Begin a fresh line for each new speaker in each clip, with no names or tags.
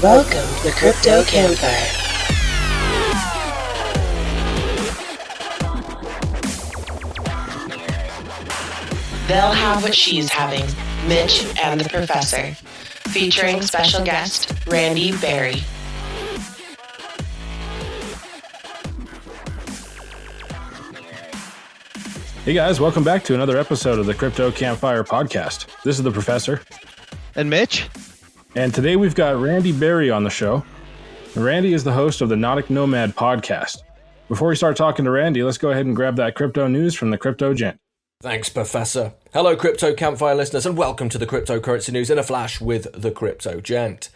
Welcome to the Crypto Campfire. They'll have what she's having, Mitch and the Professor, featuring special guest Randi Barry.
Hey guys, welcome back to another episode of the Crypto Campfire Podcast. This is the Professor.
And Mitch.
And today we've got Randi Barry on the show. Randi is the host of the Nautic Nomad Podcast. Before we start talking to Randi, let's go ahead and grab that crypto news from the Crypto Gent.
Thanks, Professor. Hello, Crypto Campfire listeners, and welcome to the cryptocurrency news in a flash with the Crypto Gent.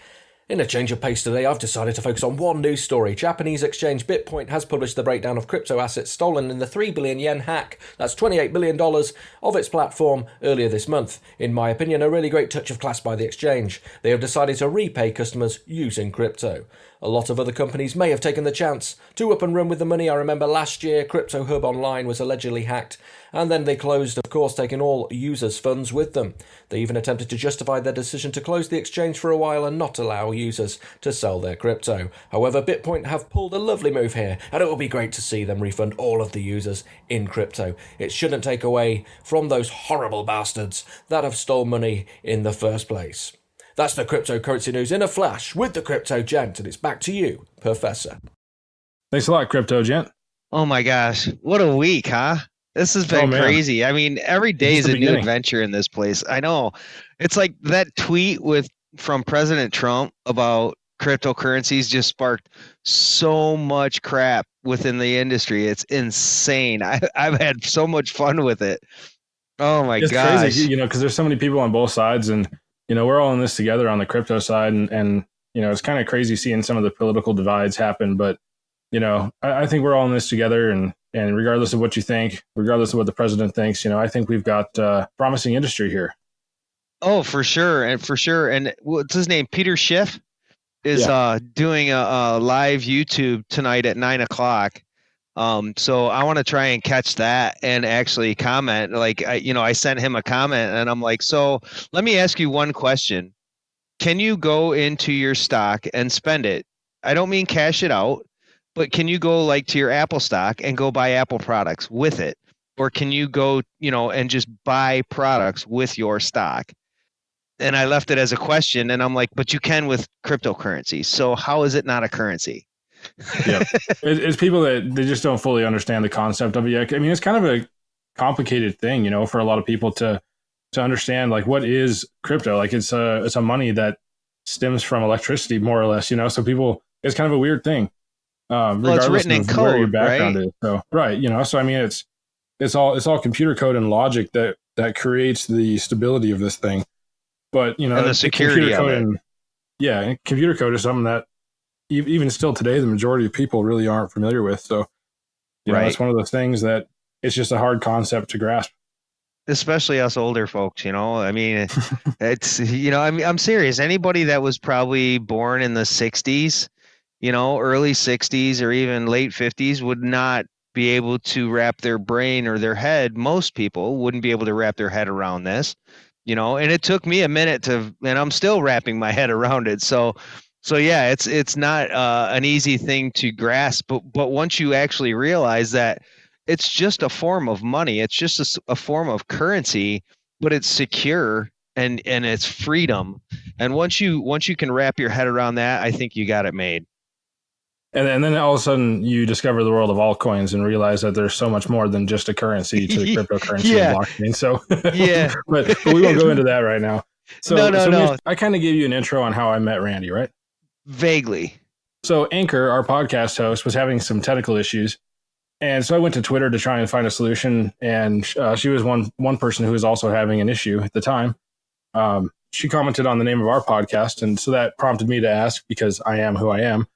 In a change of pace today, I've decided to focus on one news story. Japanese exchange Bitpoint has published the breakdown of crypto assets stolen in the 3 billion yen hack, that's $28 billion, of its platform earlier this month. In my opinion, a really great touch of class by the exchange. They have decided to repay customers using crypto. A lot of other companies may have taken the chance to up and run with the money. I remember last year, Crypto Hub Online was allegedly hacked, and then they closed, of course, taking all users' funds with them. They even attempted to justify their decision to close the exchange for a while and not allow users to sell their crypto. However, Bitpoint have pulled a lovely move here, and it will be great to see them refund all of the users in crypto. It shouldn't take away from those horrible bastards that have stolen money in the first place. That's the cryptocurrency news in a flash with the Crypto Gent, and it's back to you, Professor.
Thanks a lot, Crypto Gent.
Oh my gosh, what a week, huh? This has been crazy. I mean, every day is a new adventure in this place. I know. It's like that tweet from President Trump about cryptocurrencies just sparked so much crap within the industry. It's insane. I've had so much fun with it. Oh my gosh. It's
crazy, because there's so many people on both sides, and we're all in this together on the crypto side, and it's kind of crazy seeing some of the political divides happen, but I think we're all in this together, and regardless of what you think, regardless of what the president thinks, I think we've got promising industry here. Oh,
for sure. And what's his name? Peter Schiff is doing a live YouTube tonight at 9:00. So I want to try and catch that and actually comment. Like, I sent him a comment and I'm like, so let me ask you one question. Can you go into your stock and spend it? I don't mean cash it out, but can you go like to your Apple stock and go buy Apple products with it? Or can you go, and just buy products with your stock? And I left it as a question, and I'm like, but you can with cryptocurrency. So how is it not a currency?
Yeah, it's people that they just don't fully understand the concept of it yet. I mean, it's kind of a complicated thing, for a lot of people to understand, like, what is crypto? Like, it's a money that stems from electricity, more or less, so people, it's kind of a weird thing.
Regardless it's written in code, where your background
is. So, right, so I mean, it's all computer code and logic that creates the stability of this thing. But
and the security of it.
Computer code is something that even still today, the majority of people really aren't familiar with. So, it's one of those things that it's just a hard concept to grasp.
Especially us older folks, I mean, it's, I'm serious. Anybody that was probably born in the 60s, early 60s or even late 50s would not be able to wrap their brain or their head. Most people wouldn't be able to wrap their head around this, and it took me a minute and I'm still wrapping my head around it. So yeah, it's not an easy thing to grasp, but once you actually realize that it's just a form of money, it's just a form of currency, but it's secure and it's freedom. And once you can wrap your head around that, I think you got it made.
And then all of a sudden you discover the world of altcoins and realize that there's so much more than just a currency to the cryptocurrency and blockchain. So
yeah,
but we won't go into that right now. So,
no.
I kind of gave you an intro on how I met Randi, right?
Vaguely.
So Anchor, our podcast host, was having some technical issues. And so I went to Twitter to try and find a solution. And she was one person who was also having an issue at the time. She commented on the name of our podcast. And so that prompted me to ask, because I am who I am,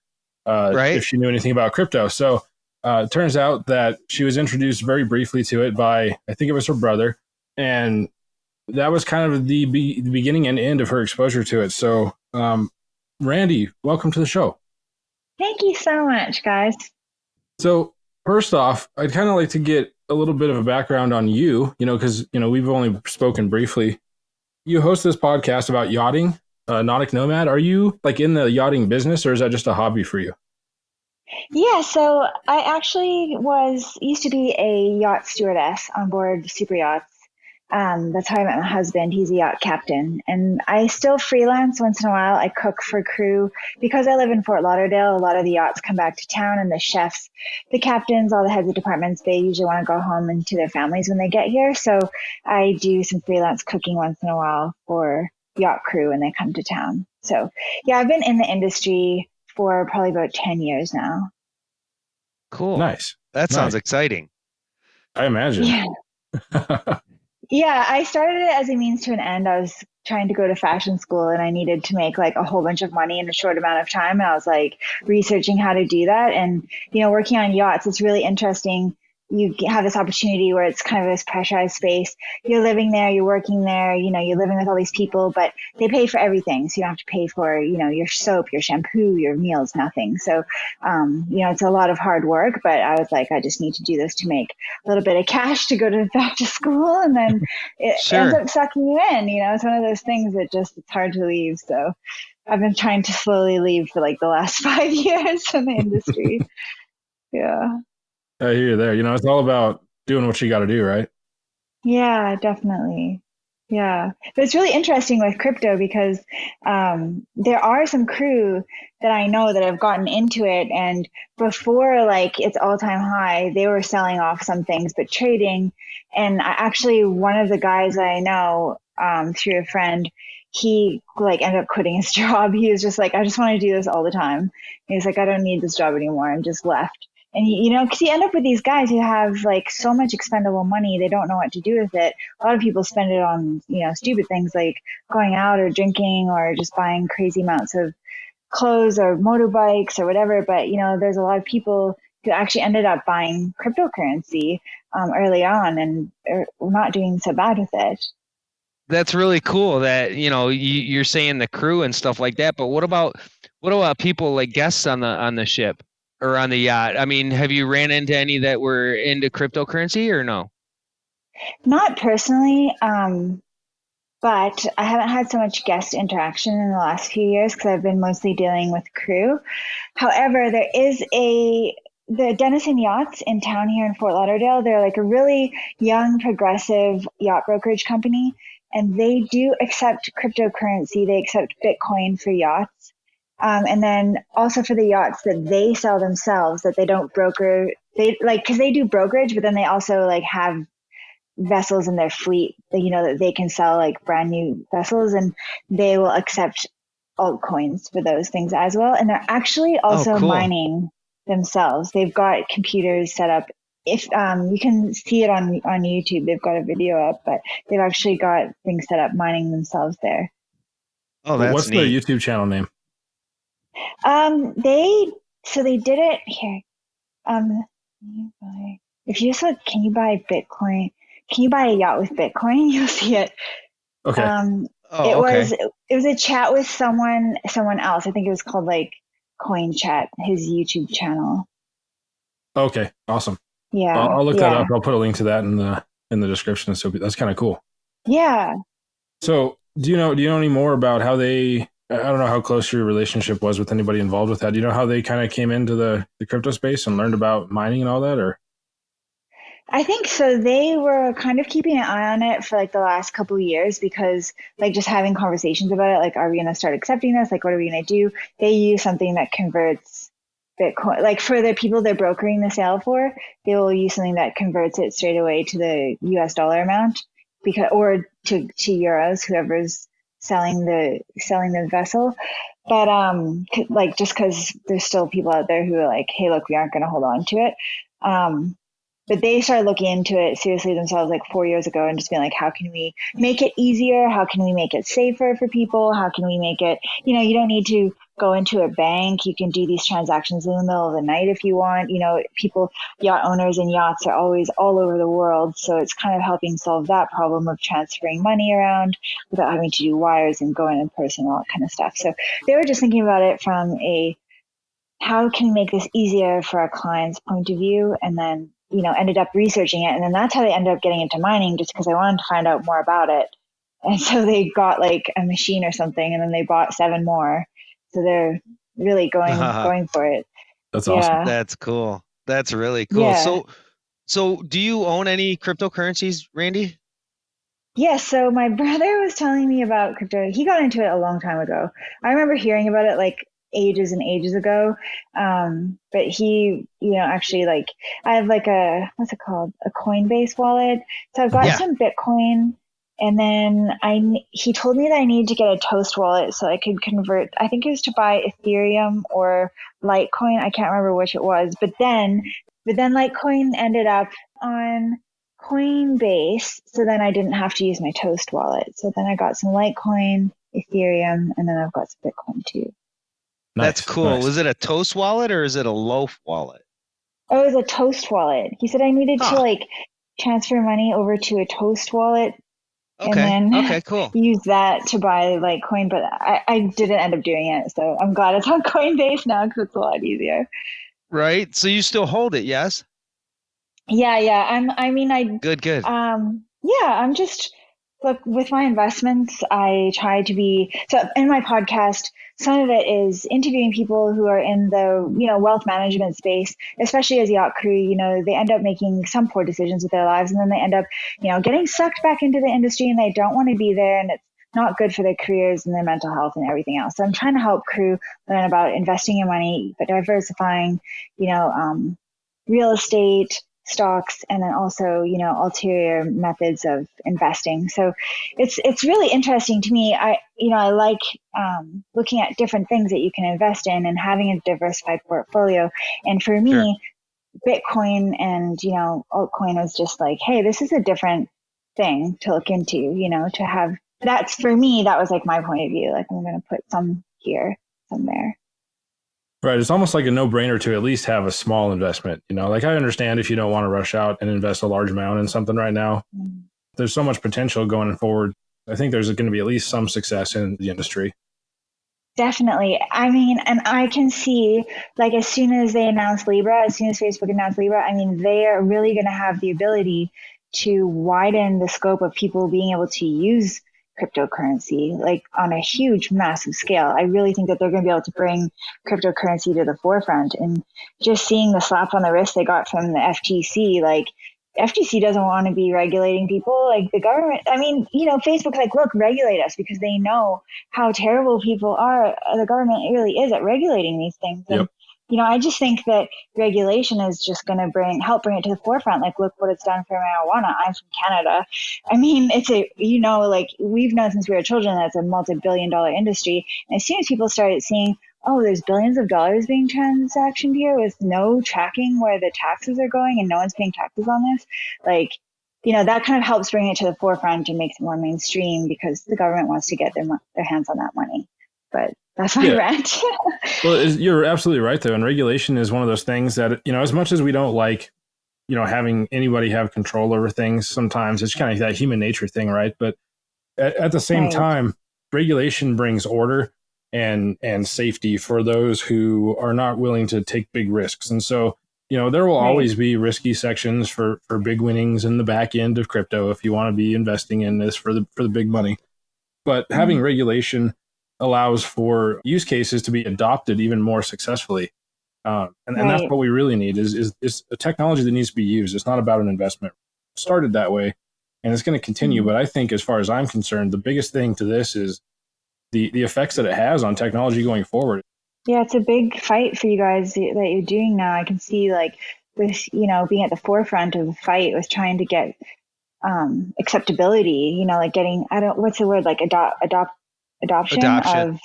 if she knew anything about crypto. So it turns out that she was introduced very briefly to it by, I think it was her brother. And that was kind of the beginning and end of her exposure to it. So Randi, welcome to the show.
Thank you so much, guys.
So first off, I'd kind of like to get a little bit of a background on you, because, we've only spoken briefly. You host this podcast about yachting, Nautic Nomad. Are you like in the yachting business, or is that just a hobby for you?
Yeah, so I actually used to be a yacht stewardess on board super yachts. That's how I met my husband. He's a yacht captain, and I still freelance once in a while. I cook for crew because I live in Fort Lauderdale. A lot of the yachts come back to town, and the chefs, the captains, all the heads of departments, they usually want to go home and to their families when they get here. So I do some freelance cooking once in a while for yacht crew when they come to town. So yeah, I've been in the industry for probably about 10 years now.
Cool.
Nice.
That sounds
Nice.
exciting.
I imagine.
Yeah. Yeah, I started it as a means to an end. I was trying to go to fashion school and I needed to make like a whole bunch of money in a short amount of time. And I was like researching how to do that. And, working on yachts, it's really interesting. You have this opportunity where it's kind of this pressurized space. You're living there, you're working there, you're living with all these people, but they pay for everything. So you don't have to pay for, your soap, your shampoo, your meals, nothing. So, it's a lot of hard work, but I was like, I just need to do this to make a little bit of cash to go back to school. And then it
Sure.
ends up sucking you in, it's one of those things that it's hard to leave. So I've been trying to slowly leave for like the last 5 years in the industry. Yeah.
I hear you there. It's all about doing what you got to do, right?
Yeah, definitely. Yeah. But it's really interesting with crypto because there are some crew that I know that have gotten into it. And before like its all-time high, they were selling off some things, but trading. And one of the guys that I know through a friend, he like ended up quitting his job. He was just like, I just want to do this all the time. He's like, I don't need this job anymore, and just left. And because you end up with these guys who have like so much expendable money, they don't know what to do with it. A lot of people spend it on, stupid things like going out or drinking or just buying crazy amounts of clothes or motorbikes or whatever. But, there's a lot of people who actually ended up buying cryptocurrency early on and are not doing so bad with it.
That's really cool that, you're saying the crew and stuff like that. But what about people like guests on the ship or on the yacht? I mean, have you ran into any that were into cryptocurrency or no?
Not personally, but I haven't had so much guest interaction in the last few years because I've been mostly dealing with crew. However, there is the Denison Yachts in town here in Fort Lauderdale. They're like a really young, progressive yacht brokerage company, and they do accept cryptocurrency. They accept Bitcoin for yachts. And then also for the yachts that they sell themselves, that they don't broker, because they do brokerage, but then they also like have vessels in their fleet that, that they can sell like brand new vessels, and they will accept altcoins for those things as well. And they're actually also
cool.
mining themselves. They've got computers set up. If you can see it on YouTube, they've got a video up, but they've actually got things set up mining themselves there.
Oh, that's
What's
neat.
the YouTube channel name?
They did it here. If you just look, can you buy Bitcoin? Can you buy a yacht with Bitcoin? You'll see it.
Okay.
It was a chat with someone else. I think it was called like Coin Chat, his YouTube channel.
Okay. Awesome.
Yeah.
I'll look that up. I'll put a link to that in the description. So that's kind of cool.
Yeah.
So do you know any more about how they, I don't know how close your relationship was with anybody involved with that. Do you know how they kind of came into the crypto space and learned about mining and all that, or?
I think so. They were kind of keeping an eye on it for like the last couple of years because like just having conversations about it, like, are we going to start accepting this? Like, what are we going to do? They use something that converts Bitcoin, like for the people they're brokering the sale for, they will use something that converts it straight away to the US dollar amount or to euros, whoever's selling the vessel. But like just because there's still people out there who are like, hey, look, we aren't going to hold on to it. But they started looking into it seriously themselves like 4 years ago and just being like, how can we make it easier? How can we make it safer for people? How can we make it, you don't need to go into a bank. You can do these transactions in the middle of the night if you want. People, yacht owners and yachts are always all over the world. So it's kind of helping solve that problem of transferring money around without having to do wires and going in person, all that kind of stuff. So they were just thinking about it from how can we make this easier for our clients' point of view, and then ended up researching it. And then that's how they ended up getting into mining, just because I wanted to find out more about it. And so they got like a machine or something, and then they bought 7 more. So they're really going for it.
That's awesome.
Yeah.
That's cool. That's really cool.
Yeah.
So do you own any cryptocurrencies, Randy?
Yeah, so my brother was telling me about crypto. He got into it a long time ago. I remember hearing about it like ages and ages ago. But he, actually like I have like what's it called? A Coinbase wallet. So I've got some Bitcoin, and then he told me that I need to get a Toast wallet so I could convert. I think it was to buy Ethereum or Litecoin. I can't remember which it was. But then Litecoin ended up on Coinbase, so then I didn't have to use my Toast wallet. So then I got some Litecoin, Ethereum, and then I've got some Bitcoin too.
That's cool.
Nice.
Was it a Toast wallet or is it a Loaf wallet?
Oh, it was a Toast wallet. He said I needed to like transfer money over to a Toast wallet and then
cool.
use that to buy Litecoin, but I didn't end up doing it. So I'm glad it's on Coinbase now because it's a lot easier.
Right. So you still hold it, yes?
Yeah.
Good.
I'm just, look, with my investments, I try to be, so in my podcast, some of it is interviewing people who are in the, wealth management space, especially as yacht crew, they end up making some poor decisions with their lives, and then they end up, getting sucked back into the industry, and they don't want to be there, and it's not good for their careers and their mental health and everything else. So I'm trying to help crew learn about investing your money, but diversifying, real estate, stocks, and then also, ulterior methods of investing. So it's really interesting to me. I like looking at different things that you can invest in and having a diversified portfolio. And for me, Bitcoin and, altcoin was just like, hey, this is a different thing to look into, to have. That's, for me, that was like my point of view. Like, I'm going to put some here, some there.
Right. It's almost like a no-brainer to at least have a small investment. Like I understand if you don't want to rush out and invest a large amount in something right now. There's so much potential going forward. I think there's going to be at least some success in the industry.
Definitely. I mean, and I can see, like, as soon as Facebook announced Libra, they are really going to have the ability to widen the scope of people being able to use cryptocurrency, like on a huge, massive scale. I really think that they're going to be able to bring cryptocurrency to the forefront. And just seeing the slap on the wrist they got from the FTC, like, FTC doesn't want to be regulating people. Like, the government, Facebook's like, look, regulate us, because they know how terrible people are. The government really is at regulating these things. And, I just think that regulation is just going to help bring it to the forefront. Like, look what it's done for marijuana. I'm from Canada. It's we've known since we were children that it's a multi-billion-dollar industry. And as soon as people started seeing, oh, there's billions of dollars being transactioned here with no tracking where the taxes are going and no one's paying taxes on this, that kind of helps bring it to the forefront and makes it more mainstream, because the government wants to get their hands on that money. But that's my rant.
Well, you're absolutely right, though. And regulation is one of those things that, as much as we don't like, having anybody have control over things, sometimes it's kind of that human nature thing, right? But at the same time, regulation brings order and safety for those who are not willing to take big risks. And so, there will always be risky sections for big winnings in the back end of crypto if you want to be investing in this for the big money. But having regulation allows for use cases to be adopted even more successfully. And that's what we really need is a technology that needs to be used. It's not about an investment. It started that way, and it's going to continue. But I think, as far as I'm concerned, the biggest thing to this is the effects that it has on technology going forward.
Yeah, it's a big fight for you guys that you're doing now. I can see, like, with, being at the forefront of the fight with trying to get acceptability, like getting, what's the word, like adoption of,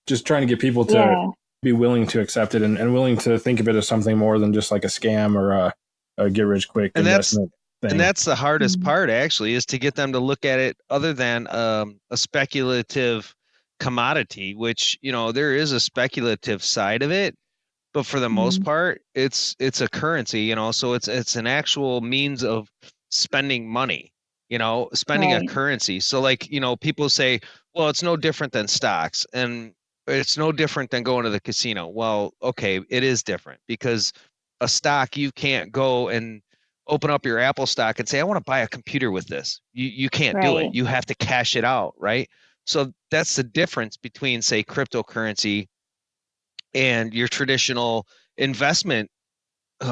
just trying to get people to be willing to accept it and willing to think of it as something more than just like a scam or a get rich quick investment thing.
And that's the hardest part, actually, is to get them to look at it other than a speculative commodity, which, there is a speculative side of it, but for the most part, it's a currency, so it's an actual means of spending money, spending a currency. So, like, people say, well, it's no different than stocks, and it's no different than going to the casino. Well, okay, it is different, because a stock, you can't go and open up your Apple stock and say, I want to buy a computer with this. You can't do
Right.
it. You have to cash it out, right? So that's the difference between, say, cryptocurrency and your traditional investment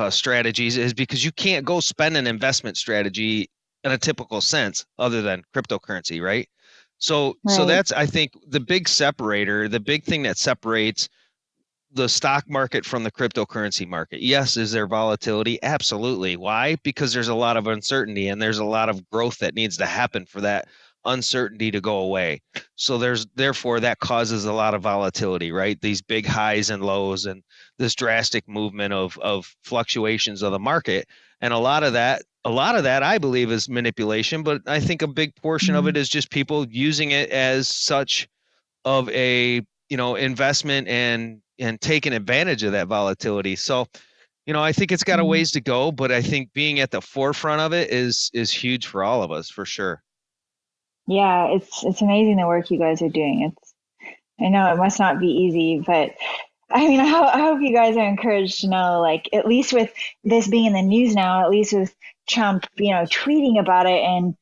strategies, is because you can't go spend an investment strategy in a typical sense other than cryptocurrency, right? So
Right.
that's, I think, the big separator, the big thing that separates the stock market from the cryptocurrency market. Yes, is there volatility? Absolutely. Why? Because there's a lot of uncertainty and there's a lot of growth that needs to happen for that uncertainty to go away. So therefore that causes a lot of volatility, right? These big highs and lows and this drastic movement of fluctuations of the market. And a lot of that I believe is manipulation, but I think a big portion of it is just people using it as such of a, investment and taking advantage of that volatility. So, I think it's got a ways to go, but I think being at the forefront of it is huge for all of us, for sure.
Yeah, it's amazing the work you guys are doing. I know it must not be easy, but I mean, I hope you guys are encouraged to know, like, at least with this being in the news now, at least with Trump, tweeting about it, and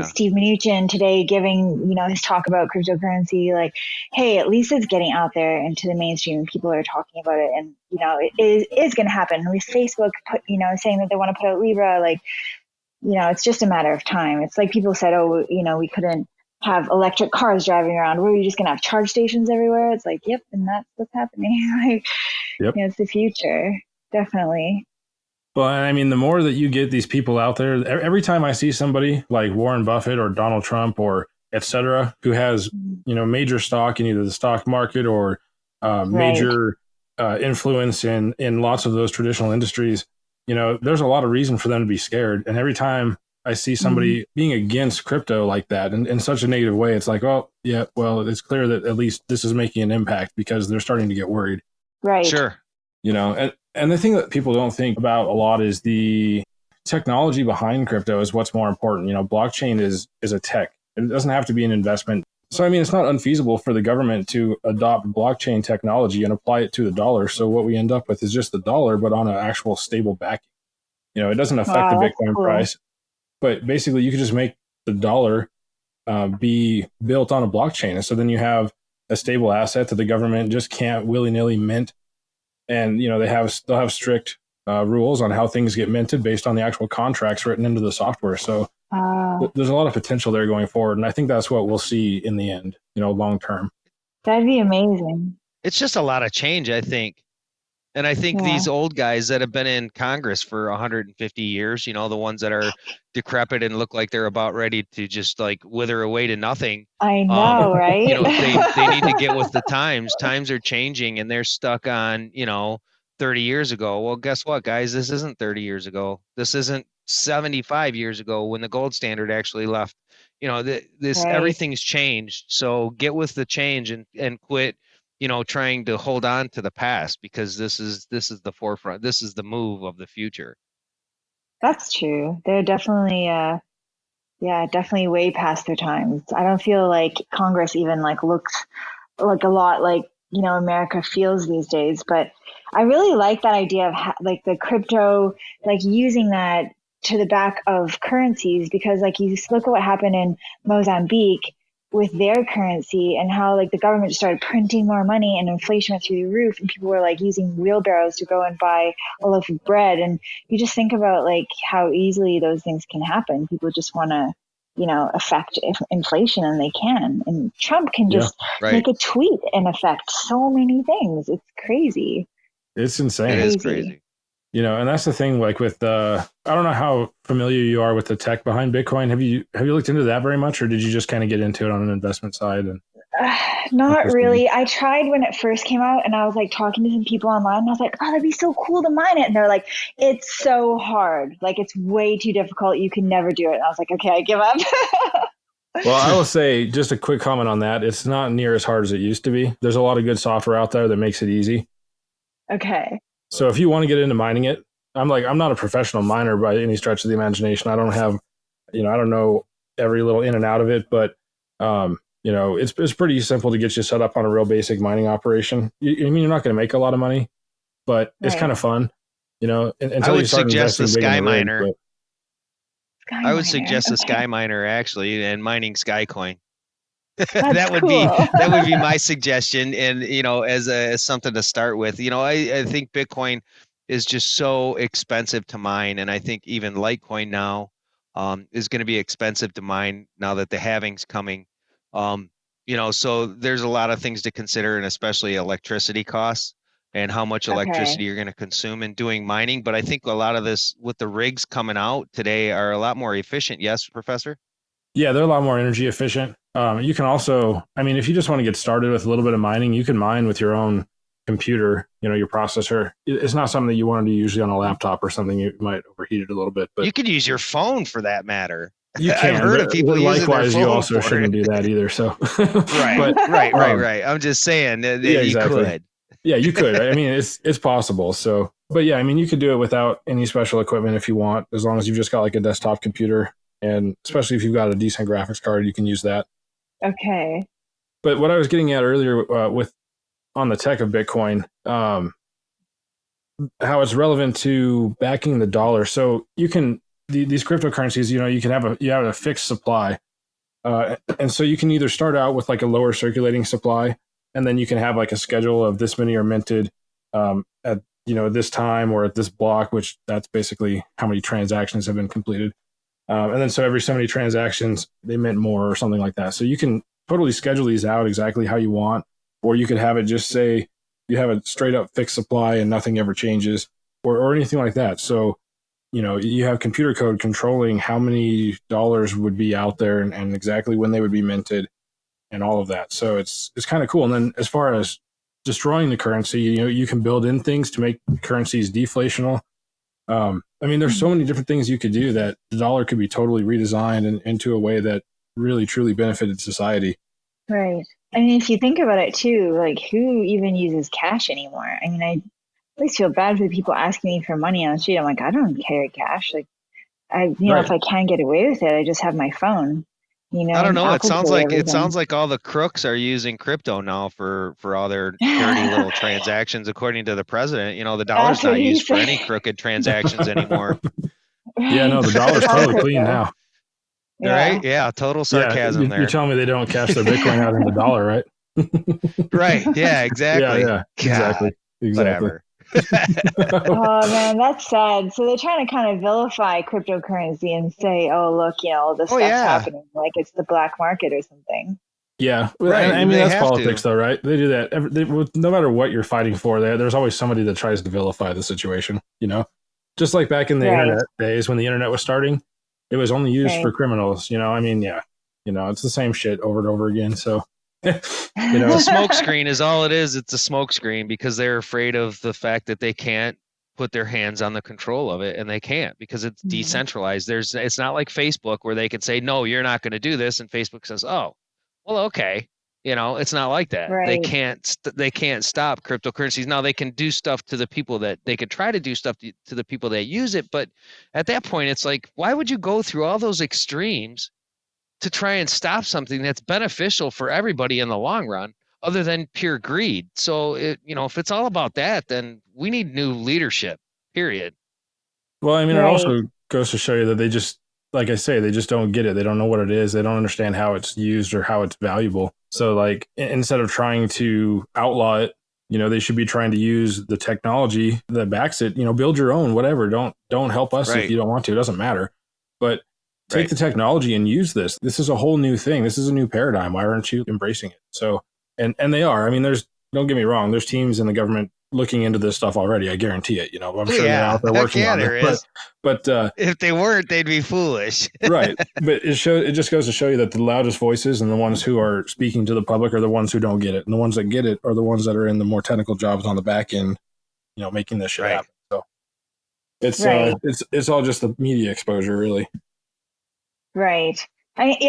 Steve Mnuchin today giving, his talk about cryptocurrency, like, hey, at least it's getting out there into the mainstream and people are talking about it. And, it is going to happen. With Facebook, saying that they want to put out Libra, like, it's just a matter of time. It's like people said, oh, we couldn't have electric cars driving around. Were we just going to have charge stations everywhere? It's like, yep. And that's what's happening. Like,
Yep.
It's the future. Definitely.
Well, I mean, the more that you get these people out there, every time I see somebody like Warren Buffett or Donald Trump or et cetera, who has, major stock in either the stock market or major influence in lots of those traditional industries, there's a lot of reason for them to be scared. And every time I see somebody being against crypto like that in such a negative way, it's like, oh, yeah, well, it's clear that at least this is making an impact because they're starting to get worried.
Right.
Sure.
And the thing that people don't think about a lot is the technology behind crypto is what's more important. Blockchain is a tech. It doesn't have to be an investment. So, I mean, it's not unfeasible for the government to adopt blockchain technology and apply it to the dollar. So what we end up with is just the dollar, but on an actual stable backing. It doesn't affect the Bitcoin price, but basically you could just make the dollar be built on a blockchain. And so then you have a stable asset that the government just can't willy-nilly mint. And, they'll have strict rules on how things get minted based on the actual contracts written into the software. So there's a lot of potential there going forward. And I think that's what we'll see in the end, long term.
That'd be amazing.
It's just a lot of change, I think. And I think these old guys that have been in Congress for 150 years, the ones that are decrepit and look like they're about ready to just like wither away to nothing.
I know, right?
They need to get with the times. Times are changing and they're stuck on, 30 years ago. Well, guess what, guys? This isn't 30 years ago. This isn't 75 years ago when the gold standard actually left. Everything's changed. So get with the change and quit trying to hold on to the past, because this is the forefront. This is the move of the future.
That's true. They're definitely, definitely way past their times. I don't feel like Congress even looks like a lot like, America feels these days. But I really like that idea of the crypto, using that to the back of currencies, because you look at what happened in Mozambique with their currency and how the government just started printing more money and inflation went through the roof and people were using wheelbarrows to go and buy a loaf of bread. And you just think about how easily those things can happen. People just want to, affect inflation, and they can. And Trump can just make a tweet and affect so many things. It's crazy.
It's insane.
It is crazy.
And that's the thing, with I don't know how familiar you are with the tech behind Bitcoin. Have you looked into that very much, or did you just kind of get into it on an investment side? And
not really. I tried when it first came out, and I was talking to some people online, and I was like, oh, that'd be so cool to mine it. And they're like, it's so hard. It's way too difficult. You can never do it. And I was like, okay, I give up.
Well, I will say just a quick comment on that. It's not near as hard as it used to be. There's a lot of good software out there that makes it easy.
Okay.
So if you want to get into mining it, I'm not a professional miner by any stretch of the imagination. I don't have, I don't know every little in and out of it, but, it's pretty simple to get you set up on a real basic mining operation. You're not going to make a lot of money, but it's kind of fun. until
would
you start
suggest the
investing big in
Sky
the rig,
Miner.
Sky
I would
Miner.
suggest the
Okay.
Sky Miner actually, and mining Sky Coin.
That's
that would
cool.
be my suggestion, and as something to start with. I think Bitcoin is just so expensive to mine, and I think even Litecoin now is going to be expensive to mine now that the halving's coming. So there's a lot of things to consider, and especially electricity costs and how much electricity
Okay.
you're going to consume in doing mining. But I think a lot of this with the rigs coming out today are a lot more efficient. Yes, Professor?
Yeah, they're a lot more energy efficient. You can also, if you just want to get started with a little bit of mining, you can mine with your own computer, your processor. It's not something that you want to do usually on a laptop or something. You might overheat it a little bit, but
you could use your phone for that matter.
you can.
I've heard of people using their
likewise,
phone
you also
for
shouldn't
it.
do that either. So,
Right. I'm just saying that
yeah,
you
exactly.
could.
Yeah, you could. It's possible. So, but yeah, you could do it without any special equipment if you want, as long as you've just got like a desktop computer. And especially if you've got a decent graphics card, you can use that.
Okay.
But what I was getting at earlier on the tech of Bitcoin, how it's relevant to backing the dollar. So you can these cryptocurrencies, you can have a fixed supply, and so you can either start out with like a lower circulating supply, and then you can have like a schedule of this many are minted at this time or at this block, which that's basically how many transactions have been completed. And then so every so many transactions, they mint more or something like that. So you can totally schedule these out exactly how you want, or you could have it just say you have a straight up fixed supply and nothing ever changes or anything like that. So, you have computer code controlling how many dollars would be out there and exactly when they would be minted and all of that. So it's kind of cool. And then as far as destroying the currency, you can build in things to make currencies deflational. There's so many different things you could do that the dollar could be totally redesigned into a way that really, truly benefited society.
Right. If you think about it too, like who even uses cash anymore? I at least feel bad for the people asking me for money on the street. I'm like, I don't carry cash. Like,
Right.
if I can get away with it, I just have my phone.
I don't know. It
Apple
sounds
Pay
like
everything.
all the crooks are using crypto now for all their dirty little transactions. According to the president, the dollar's
That's what
not
he
used for
said.
any crooked transactions anymore.
Yeah, no, the dollar's
It's all
totally clean
crypto.
now.
Yeah.
Right? Yeah, total
Yeah,
sarcasm there.
you're telling me they don't cash their Bitcoin out in the dollar, right?
Right. Yeah, exactly.
Yeah, exactly.
Whatever.
Oh man, that's sad. So they're trying to kind of vilify cryptocurrency and say, "Oh, look, all this stuff's happening, like it's the black market or something."
Yeah,
right.
They that's politics, though, right? They do that. No matter what you're fighting for, there's always somebody that tries to vilify the situation. Just like back in the internet days when the internet was starting, it was only used for criminals. It's the same shit over and over again. So.
It's a smoke screen is all it is. It's a smoke screen because they're afraid of the fact that they can't put their hands on the control of it, and they can't because it's decentralized. It's not like Facebook where they can say, no, you're not going to do this. And Facebook says, oh, well, okay. It's not like that.
Right.
They can't stop cryptocurrencies. Now they can do stuff to the people that they could try to do stuff to the people that use it. But at that point, it's like, why would you go through all those extremes to try and stop something that's beneficial for everybody in the long run, other than pure greed? So, if it's all about that, then we need new leadership, period.
Well, it also goes to show you that they just, like I say, they just don't get it. They don't know what it is. They don't understand how it's used or how it's valuable. So, like, instead of trying to outlaw it, they should be trying to use the technology that backs it. Build your own, whatever. Don't help us if you don't want to. It doesn't matter. But take the technology and use this. This is a whole new thing. This is a new paradigm. Why aren't you embracing it? So, and they are. Don't get me wrong. There's teams in the government looking into this stuff already. I guarantee it. I'm sure they're out there working on it. But
if they weren't, they'd be foolish.
Right. But it just goes to show you that the loudest voices and the ones who are speaking to the public are the ones who don't get it. And the ones that get it are the ones that are in the more technical jobs on the back end, making this shit happen. So it's all just the media exposure, really.
Right. I'm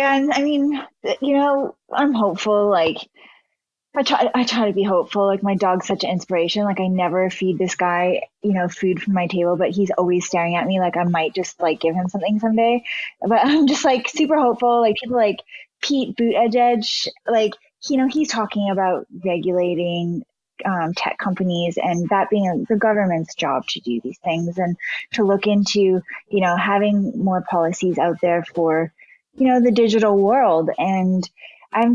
hopeful. Like, I try to be hopeful. Like, my dog's such an inspiration. Like, I never feed this guy, food from my table, but he's always staring at me. Like, I might just like give him something someday. But I'm just like super hopeful. Like, people like Pete Buttigieg, like, he's talking about regulating tech companies, and that being the government's job to do these things and to look into, having more policies out there for, the digital world. And I'm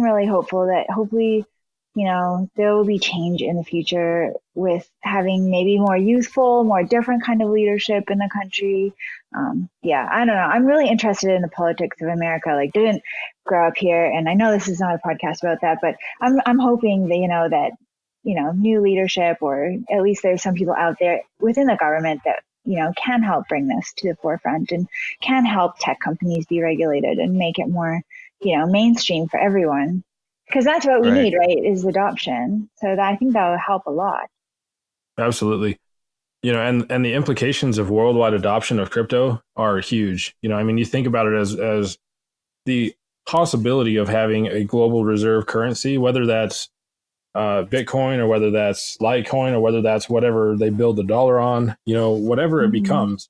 really hopeful that hopefully, there will be change in the future with having maybe more youthful, more different kind of leadership in the country. I don't know. I'm really interested in the politics of America. Like, didn't grow up here, and I know this is not a podcast about that, but I'm hoping that, that, new leadership, or at least there's some people out there within the government that, can help bring this to the forefront and can help tech companies be regulated and make it more, mainstream for everyone. Because that's what we need, right? Is adoption. So I think that will help a lot.
Absolutely. And the implications of worldwide adoption of crypto are huge. You think about it as the possibility of having a global reserve currency, whether that's Bitcoin or whether that's Litecoin or whether that's whatever they build the dollar on, whatever it becomes,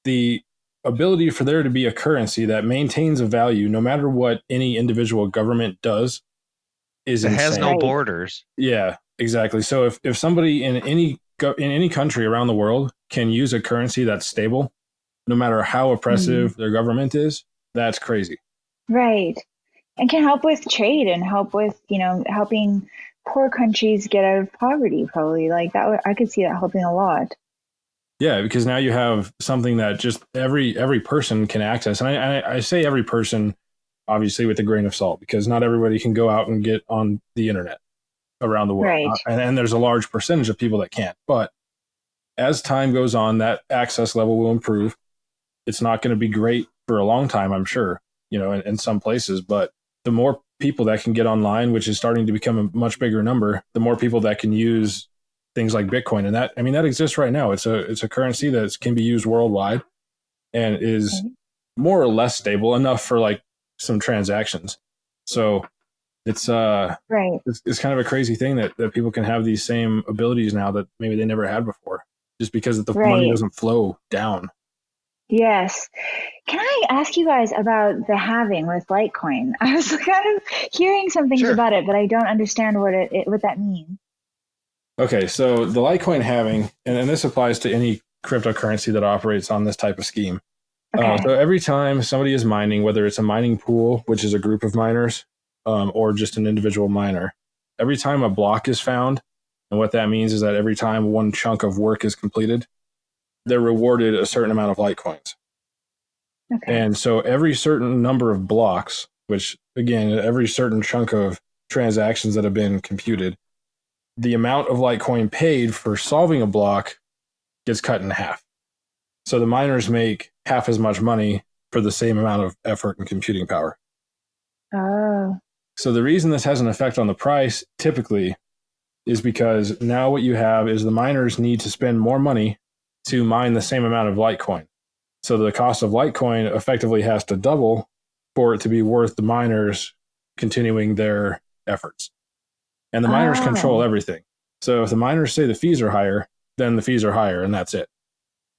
the ability for there to be a currency that maintains a value no matter what any individual government does is insane. It
has no borders.
Yeah, exactly. So if somebody in any country around the world can use a currency that's stable, no matter how oppressive their government is, that's crazy.
Right. And can help with trade and help with, helping poor countries get out of poverty, probably. Like that, I could see that helping a lot.
Yeah, because now you have something that just every person can access. And I say every person, obviously with a grain of salt, because not everybody can go out and get on the internet around the world.
Right.
And there's a large percentage of people that can't. But as time goes on, that access level will improve. It's not going to be great for a long time, I'm sure, in some places. But the more people that can get online, which is starting to become a much bigger number, the more people that can use things like Bitcoin. And that exists right now. It's a currency that can be used worldwide and is more or less stable enough for like some transactions. So it's it's kind of a crazy thing that people can have these same abilities now that maybe they never had before, just because the money doesn't flow down.
Yes. Can I ask you guys about the halving with Litecoin? I was kind of hearing some things about it, but I don't understand what that means.
Okay, so the Litecoin halving, and this applies to any cryptocurrency that operates on this type of scheme. Okay. So every time somebody is mining, whether it's a mining pool, which is a group of miners, or just an individual miner, every time a block is found, and what that means is that every time one chunk of work is completed, they're rewarded a certain amount of Litecoins. Okay. And so every certain number of blocks, which again, every certain chunk of transactions that have been computed, the amount of Litecoin paid for solving a block gets cut in half. So the miners make half as much money for the same amount of effort and computing power.
Oh.
So the reason this has an effect on the price typically is because now what you have is the miners need to spend more money to mine the same amount of Litecoin. So the cost of Litecoin effectively has to double for it to be worth the miners continuing their efforts. And the miners control everything. So if the miners say the fees are higher, then the fees are higher, and that's it.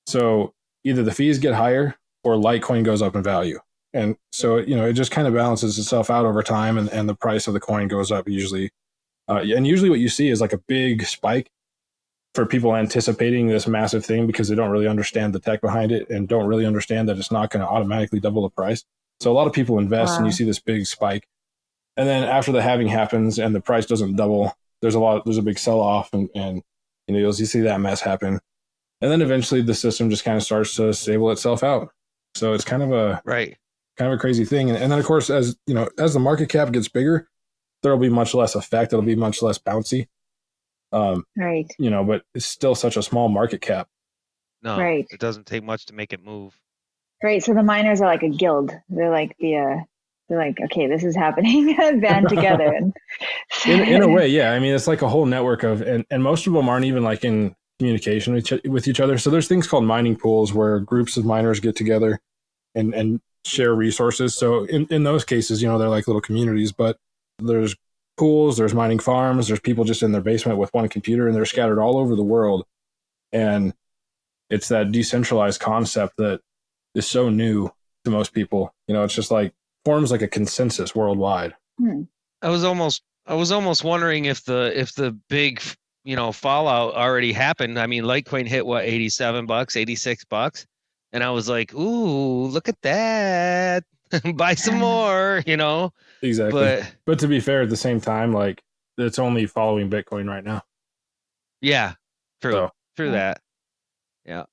So either the fees get higher or Litecoin goes up in value. And so, it just kind of balances itself out over time, and the price of the coin goes up usually. And usually what you see is like a big spike for people anticipating this massive thing because they don't really understand the tech behind it and don't really understand that it's not going to automatically double the price. So a lot of people invest and you see this big spike. And then after the halving happens and the price doesn't double, there's a big sell off and you'll see that mess happen. And then eventually the system just kind of starts to stable itself out. So it's kind of a crazy thing. And then of course, as the market cap gets bigger, there'll be much less effect. It'll be much less bouncy. But it's still such a small market cap.
No, it doesn't take much to make it move.
Right. So the miners are like a guild. They're like they're like, okay, this is happening, band together. And
in a way, yeah. I mean, it's like a whole network of, and most of them aren't even like in communication with each other. So there's things called mining pools where groups of miners get together and share resources. So in those cases, they're like little communities, but there's pools, there's mining farms, there's people just in their basement with one computer, and they're scattered all over the world. And it's that decentralized concept that is so new to most people. It's just like forms like a consensus worldwide.
I was almost I was almost wondering if the big, fallout already happened. I mean, Litecoin hit what, $87, $86, and I was like, ooh, look at that, buy some more,
Exactly.
But
But to be fair, at the same time, like it's only following Bitcoin right now.
yeah, true,
So
true that, yeah.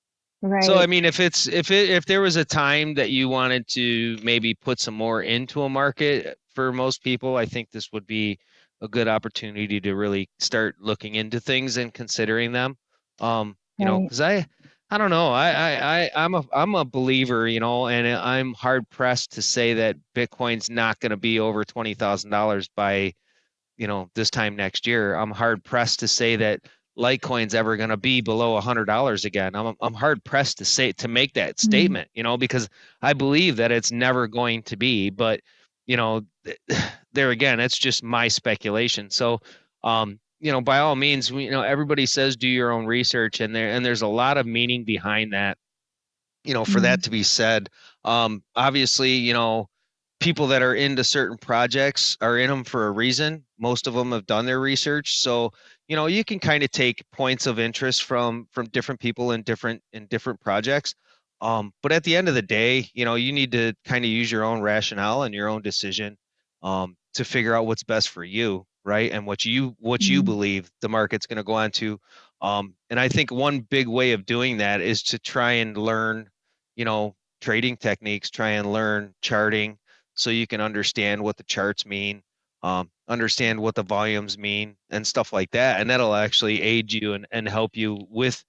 So I
Right.
mean, if there was a time that you wanted to maybe put some more into a market for most people, I think this would be a good opportunity to really start looking into things and considering them.
Right.
Because I don't know, I'm a believer, and I'm hard pressed to say that Bitcoin's not going to be over $20,000 by this time next year. I'm hard pressed to say that Litecoin's ever going to be below $100 again. I'm hard pressed to make that
Mm.
statement, because I believe that it's never going to be. But you know, there again, it's just my speculation. So, by all means, everybody says do your own research, and there's a lot of meaning behind that. For that
Mm.
to be said, obviously, people that are into certain projects are in them for a reason. Most of them have done their research, so you can kind of take points of interest from different people in different projects. But at the end of the day, you need to kind of use your own rationale and your own decision to figure out what's best for you, right? And what you
Mm.
believe the market's going to go on to. And I think one big way of doing that is to try and learn, trading techniques, try and learn charting so you can understand what the charts mean, understand what the volumes mean and stuff like that. And that'll actually aid you and help you with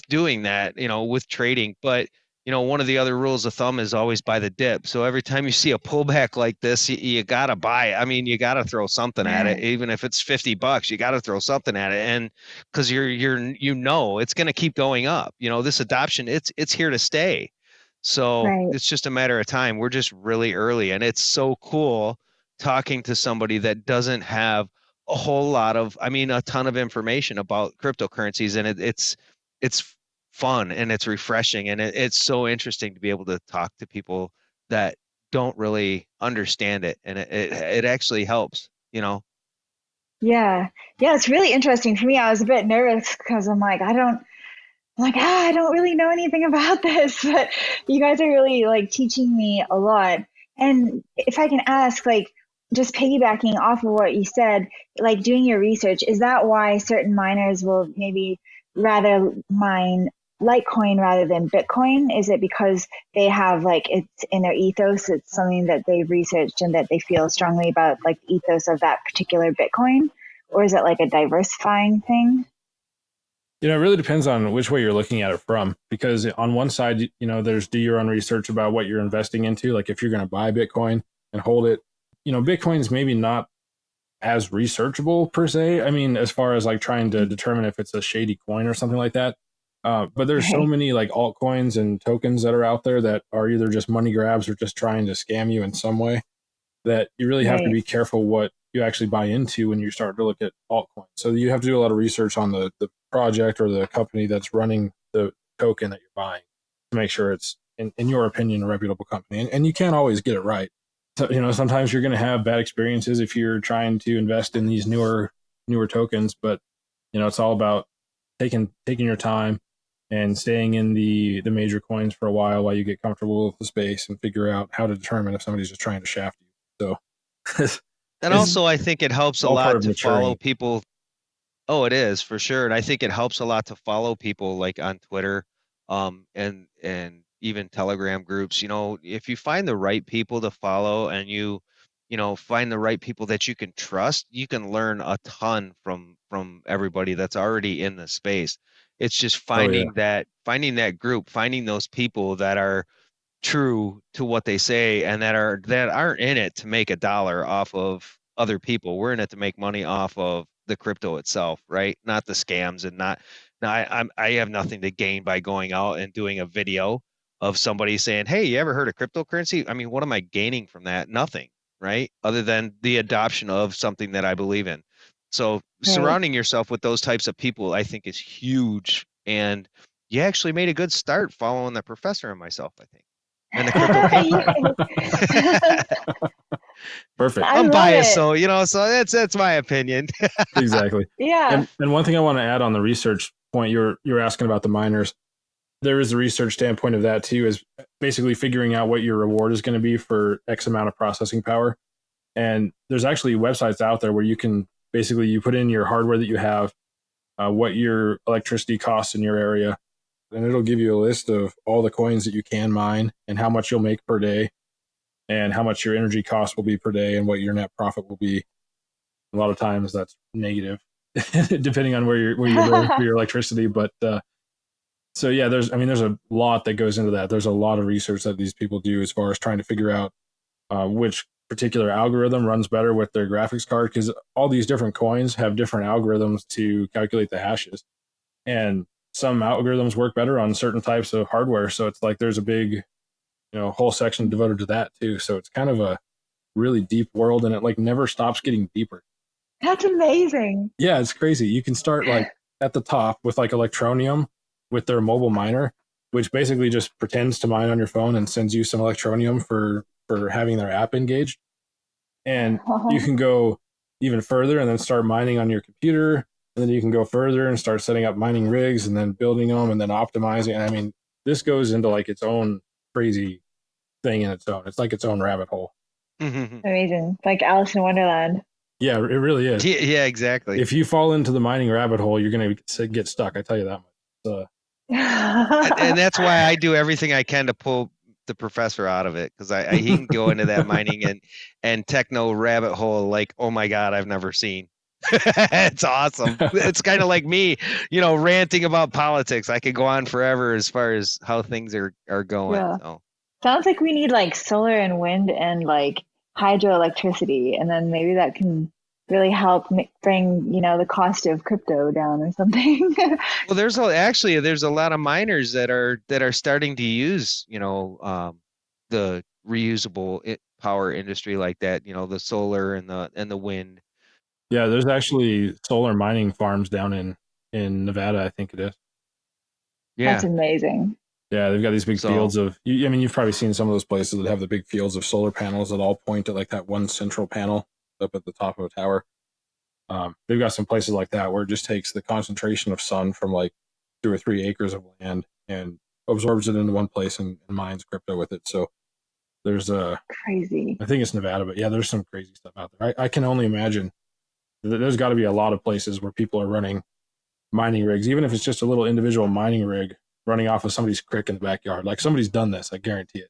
doing that, with trading. But one of the other rules of thumb is always buy the dip. So every time you see a pullback like this, you gotta buy it. I mean, you gotta throw something at it, even if it's $50. You gotta throw something at it, and because it's gonna keep going up. This adoption, it's here to stay. So
Right.
it's just a matter of time. We're just really early, and it's so cool talking to somebody that doesn't have a whole lot of, I mean, a ton of information about cryptocurrencies, and it's fun and it's refreshing, and it's so interesting to be able to talk to people that don't really understand it, and it actually helps.
Yeah. Yeah. It's really interesting for me. I was a bit nervous because I don't really know anything about this, but you guys are really like teaching me a lot. And if I can ask, like, just piggybacking off of what you said, like doing your research, is that why certain miners will maybe rather mine Litecoin rather than Bitcoin? Is it because they have like it's in their ethos, it's something that they've researched and that they feel strongly about, like the ethos of that particular Bitcoin? Or is it like a diversifying thing?
it really depends on which way you're looking at it from. Because on one side, there's do your own research about what you're investing into. Like if you're going to buy Bitcoin and hold it, Bitcoin's maybe not as researchable per se. I mean, as far as like trying to determine if it's a shady coin or something like that. But there's so
Right.
many like altcoins and tokens that are out there that are either just money grabs or just trying to scam you in some way, that you really have to
Right.
be careful what you actually buy into when you start to look at altcoins. So you have to do a lot of research on the project or the company that's running the token that you're buying to make sure it's, in your opinion, a reputable company. And you can't always get it right. So, sometimes you're going to have bad experiences if you're trying to invest in these newer tokens, but it's all about taking your time and staying in the major coins for a while you get comfortable with the space and figure out how to determine if somebody's just trying to shaft you. So
And
it's
also I think it helps a
all part
lot
of
to follow
maturing.
people. Oh, it is for sure. And I think it helps a lot to follow people like on Twitter, and even Telegram groups. If you find the right people to follow and you find the right people that you can trust, you can learn a ton from everybody that's already in the space. It's just
Oh yeah.
finding that group, finding those people that are true to what they say and that aren't in it to make a dollar off of other people. We're in it to make money off of the crypto itself, right? Not the scams, and not. Now I have nothing to gain by going out and doing a video of somebody saying, "Hey, you ever heard of cryptocurrency?" I mean, what am I gaining from that? Nothing, right? Other than the adoption of something that I believe in. So
Right.
surrounding yourself with those types of people, I think, is huge. And you actually made a good start following the professor and myself, I think, and the crypto camp fire.
Yay.
Perfect.
I'm
love
biased,
it.
so so that's my opinion.
Exactly.
Yeah.
And one thing I want to add on the research point, you're asking about the miners. There is a research standpoint of that too, is basically figuring out what your reward is going to be for X amount of processing power. And there's actually websites out there where you can basically you put in your hardware that you have, what your electricity costs in your area, and it'll give you a list of all the coins that you can mine and how much you'll make per day and how much your energy cost will be per day and what your net profit will be. A lot of times that's negative depending on where you're going for your electricity. But so yeah, there's a lot that goes into that. There's a lot of research that these people do as far as trying to figure out which particular algorithm runs better with their graphics card, because all these different coins have different algorithms to calculate the hashes, and some algorithms work better on certain types of hardware. So it's like there's a big whole section devoted to that too. So it's kind of a really deep world, and it like never stops getting deeper.
That's amazing.
Yeah, it's crazy. You can start like at the top with like Electronium with their mobile miner, which basically just pretends to mine on your phone and sends you some Electronium for having their app engaged. And you can go even further and then start mining on your computer. And then you can go further and start setting up mining rigs and then building them and then optimizing. And I mean, this goes into like its own crazy thing in its own. It's like its own rabbit hole.
Amazing. Like Alice in Wonderland.
Yeah, it really is.
Yeah, exactly.
If you fall into the mining rabbit hole, you're going to get stuck. I tell you that much.
And that's why I do everything I can to pull the professor out of it, because he can go into that mining and techno rabbit hole like, oh my God, I've never seen. It's awesome. It's kind of like me, ranting about politics. I could go on forever as far as how things are going.
Yeah.
So.
Sounds like we need like solar and wind and like hydroelectricity, and then maybe that can really help bring the cost of crypto down or something.
Well, there's a lot of miners that are starting to use the reusable power industry like that, the solar and the wind.
Yeah, there's actually solar mining farms down in Nevada, I think it is.
Yeah,
that's amazing.
Yeah, they've got these big fields of. You've probably seen some of those places that have the big fields of solar panels that all point at like that one central panel up at the top of a tower. They've got some places like that where it just takes the concentration of sun from like 2 or 3 acres of land and absorbs it into one place and mines crypto with it. So there's
crazy.
I think it's Nevada, but yeah, there's some crazy stuff out there. I can only imagine that there's got to be a lot of places where people are running mining rigs, even if it's just a little individual mining rig running off of somebody's crick in the backyard. Like somebody's done this, I guarantee it.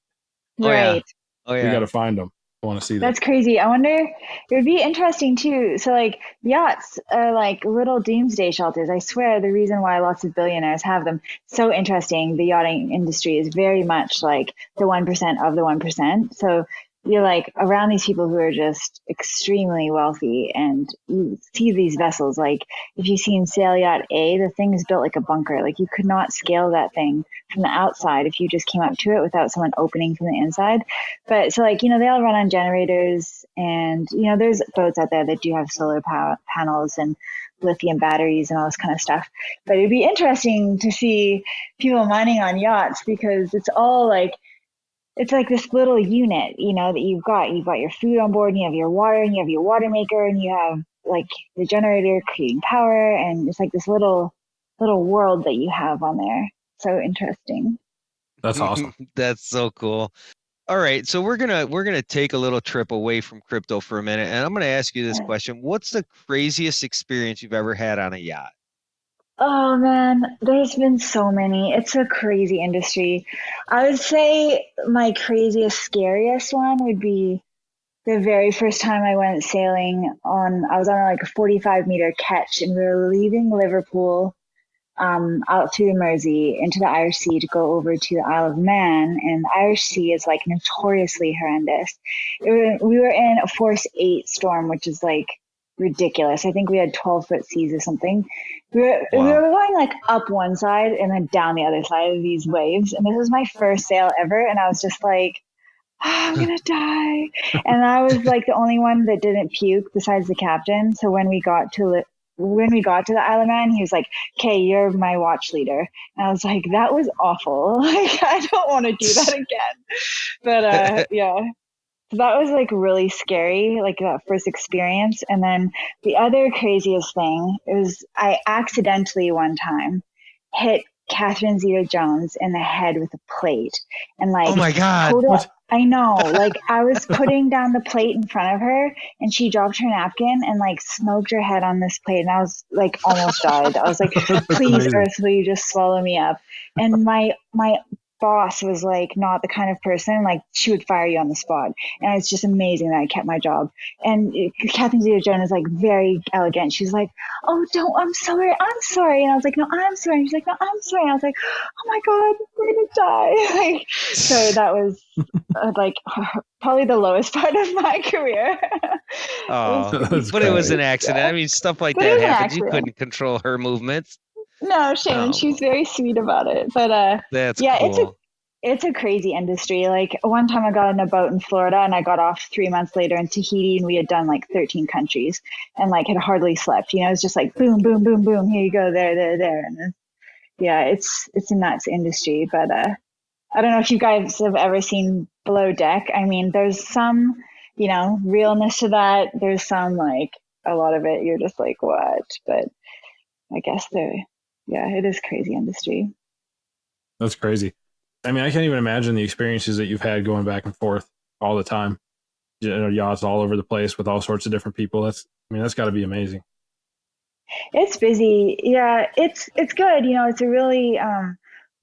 Right.
Oh yeah.
We got to find them. I want to see that.
That's crazy. I wonder, it would be interesting too. So like yachts are like little doomsday shelters. I swear the reason why lots of billionaires have them, so interesting. The yachting industry is very much like the 1% of the 1%. So you're like around these people who are just extremely wealthy, and you see these vessels. Like if you've seen Sail Yacht A, the thing is built like a bunker. Like you could not scale that thing from the outside if you just came up to it without someone opening from the inside. But so like, they all run on generators, and, there's boats out there that do have solar power panels and lithium batteries and all this kind of stuff. But it'd be interesting to see people mining on yachts, because it's all like, it's like this little unit, that you've got your food on board, and you have your water, and you have your water maker, and you have like the generator creating power. And it's like this little world that you have on there. So interesting.
That's awesome.
That's so cool. All right, so we're gonna take a little trip away from crypto for a minute, and I'm gonna ask you this question: what's the craziest experience you've ever had on a yacht?
Oh man, there's been so many. It's a crazy industry. I would say my craziest, scariest one would be the very first time I went sailing I was on like a 45-meter catch, and we were leaving Liverpool out through the Mersey into the Irish Sea to go over to the Isle of Man. And the Irish Sea is like notoriously horrendous. We were in a force 8 storm, which is like ridiculous. I think we had 12-foot seas or something. We were going like up one side and then down the other side of these waves. And this was my first sail ever. And I was just like, I'm going to die. And I was like the only one that didn't puke besides the captain. So when we got to the Isle of Man, he was like, okay, you're my watch leader. And I was like, that was awful. Like, I don't want to do that again. But yeah. So that was like really scary, like that first experience. And then the other craziest thing is I accidentally one time hit Catherine Zeta-Jones in the head with a plate and like,
Oh my God.
total, I know, like I was putting down the plate in front of her and she dropped her napkin and like smoked her head on this plate. And I was like, almost died. I was like, please,
amazing.
Earth, will you just swallow me up? And my boss was like not the kind of person, like she would fire you on the spot. And it's just amazing that I kept my job. And Catherine Zeta-Jones is like very elegant. She's like, oh, I'm sorry. And I was like, no, I'm sorry. And she's like, no, I'm sorry. And I was like, oh my God, we're going to die. Like, so that was like probably the lowest part of my career.
But it was an accident. I mean, stuff like that happens. You couldn't control her movements.
No, Shannon, she's very sweet about it. But
that's
yeah,
cool.
it's a crazy industry. Like one time I got on a boat in Florida and I got off 3 months later in Tahiti and we had done like 13 countries and like had hardly slept. You know, it's just like boom, boom, boom, boom. Here you go, there. And yeah, it's a nuts industry. But I don't know if you guys have ever seen Below Deck. I mean, there's some, you know, realness to that. There's some like a lot of it. You're just like, what? But I guess yeah, it is crazy industry.
That's crazy. I mean, I can't even imagine the experiences that you've had going back and forth all the time. You know, yachts all over the place with all sorts of different people. That's got to be amazing.
It's busy. Yeah, it's good. You know, it's a really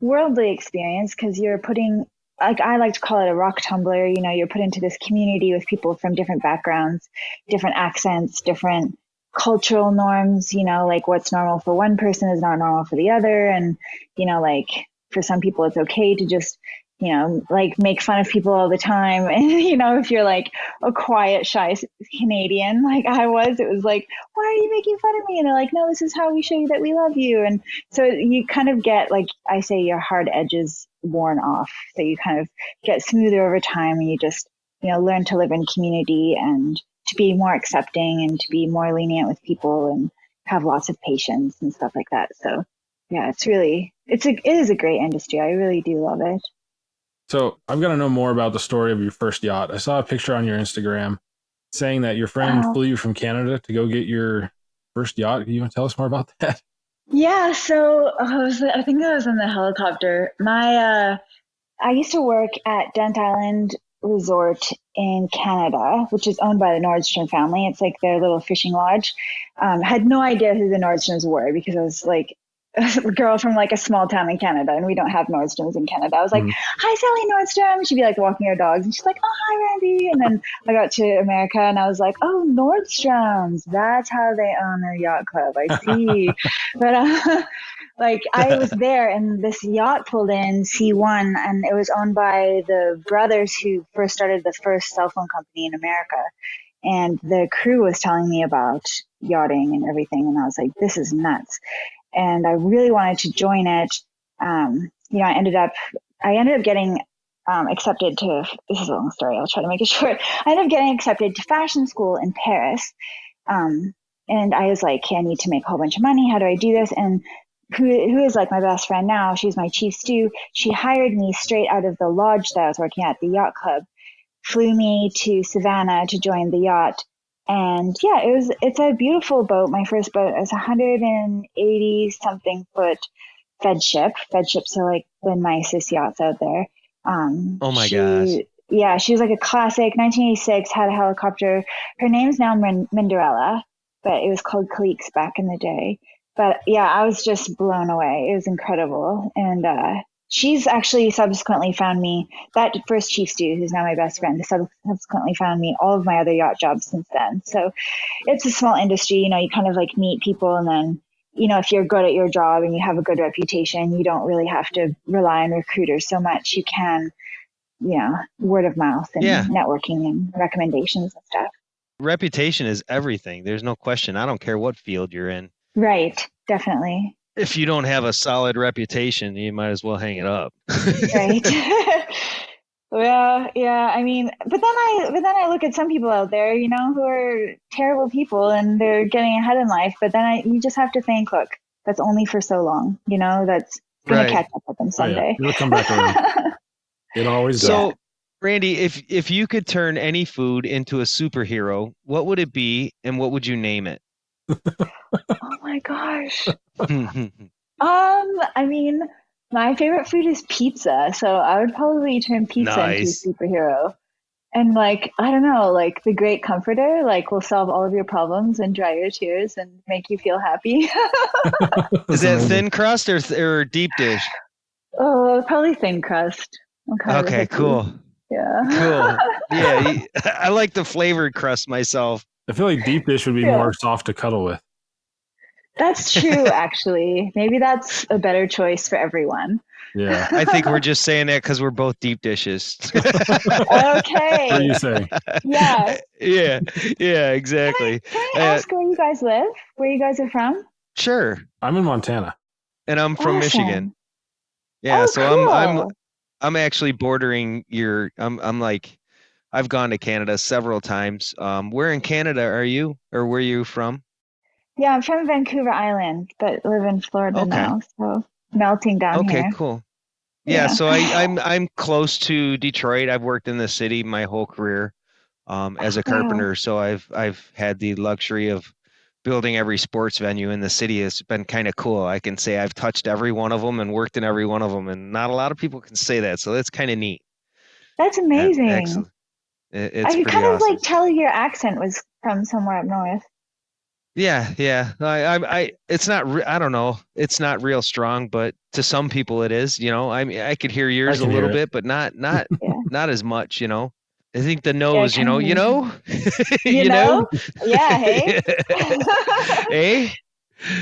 worldly experience because you're putting, like I like to call it a rock tumbler. You know, you're put into this community with people from different backgrounds, different accents, different cultural norms. You know, like what's normal for one person is not normal for the other. And, you know, like for some people, it's okay to just, you know, like make fun of people all the time. And, you know, if you're like a quiet, shy Canadian, like I was, it was like, why are you making fun of me? And they're like, no, this is how we show you that we love you. And so you kind of get, like I say, your hard edges worn off. So you kind of get smoother over time and you just, you know, learn to live in community and to be more accepting and to be more lenient with people and have lots of patience and stuff like that. So yeah, it is a great industry. I really do love it.
So I've got to know more about the story of your first yacht. I saw a picture on your Instagram saying that your friend flew you from Canada to go get your first yacht. Can you want to tell us more about that?
Yeah, so I think I was in the helicopter. I used to work at Dent Island Resort in Canada, which is owned by the Nordstrom family. It's like their little fishing lodge. Had no idea who the Nordstroms were because I was like a girl from like a small town in Canada and we don't have Nordstroms in Canada. I was like, hi, Sally Nordstrom. She'd be like walking her dogs and she's like, oh, hi, Randy. And then I got to America and I was like, oh, Nordstroms. That's how they own their yacht club. I see. But like I was there and this yacht pulled in C1 and it was owned by the brothers who first started the first cell phone company in America. And the crew was telling me about yachting and everything. And I was like, this is nuts. And I really wanted to join it. You know, I ended up getting accepted to, this is a long story, I'll try to make it short. I ended up getting accepted to fashion school in Paris. And I was like, okay, I need to make a whole bunch of money. How do I do this? And who is like my best friend now, she's my chief stew. She hired me straight out of the lodge that I was working at, the yacht club, flew me to Savannah to join the yacht. And yeah, it's a beautiful boat. My first boat is 180 something foot Fed ship. Fed ships are like the nicest yachts out there.
Oh my gosh.
Yeah, she was like a classic 1986, had a helicopter. Her name's now Minderella, but it was called Calix back in the day. But yeah, I was just blown away. It was incredible. And she's actually subsequently found me, that first chief stew, who's now my best friend, subsequently found me all of my other yacht jobs since then. So it's a small industry, you know, you kind of like meet people and then, you know, if you're good at your job and you have a good reputation, you don't really have to rely on recruiters so much. You can, you know, word of mouth and networking and recommendations and stuff.
Reputation is everything. There's no question. I don't care what field you're in. Right.
Definitely.
If you don't have a solid reputation, you might as well hang it up.
Right. Well, yeah, I mean, but then I look at some people out there, you know, who are terrible people and they're getting ahead in life. But then you just have to think, look, that's only for so long, you know, that's going to catch up with them someday.
It'll come back around. It always does.
So, Randy, if you could turn any food into a superhero, what would it be and what would you name it?
Oh my gosh. I mean, my favorite food is pizza, so I would probably turn pizza into a
Nice.
superhero. And like, I don't know, like the great comforter, like will solve all of your problems and dry your tears and make you feel happy.
Is that thin crust or deep dish?
Oh, probably thin crust. I'm kind of a
Okay,
hippie.
cool.
Yeah.
Cool. Yeah, I like the flavored crust myself.
I feel like deep dish would be
Yeah.
more soft to cuddle with.
That's true, actually. Maybe that's a better choice for everyone.
Yeah.
I think we're just saying that because we're both deep dishes.
What are
Okay.
you saying?
Yeah.
Yeah, exactly.
Can I ask where you guys live? Where you guys are from?
Sure.
I'm in Montana.
And I'm from Michigan.
Awesome.
Yeah,
Oh,
so
cool.
I'm actually bordering your. I'm like, I've gone to Canada several times. Where in Canada are you, or where are you from?
Yeah, I'm from Vancouver Island, but live in Florida
Okay.
now, so melting down
Okay,
here.
cool. Yeah, so I'm close to Detroit. I've worked in the city my whole career as a
Wow.
carpenter, so I've had the luxury of building every sports venue in the city. It's been kind of cool. I can say I've touched every one of them and worked in every one of them, and not a lot of people can say that, so that's kind of neat.
That's amazing.
Excellent. It's
I could
pretty
kind of
awesome.
like tell your accent was from somewhere up north.
Yeah. It's not. I don't know. It's not real strong, but to some people it is. You know, I mean, I could hear yours a
can
little
hear it.
bit, but not
Yeah.
not as much. You know, I think the
Yeah,
nose.
kind of.
You know,
You know? Yeah, hey?
Eh?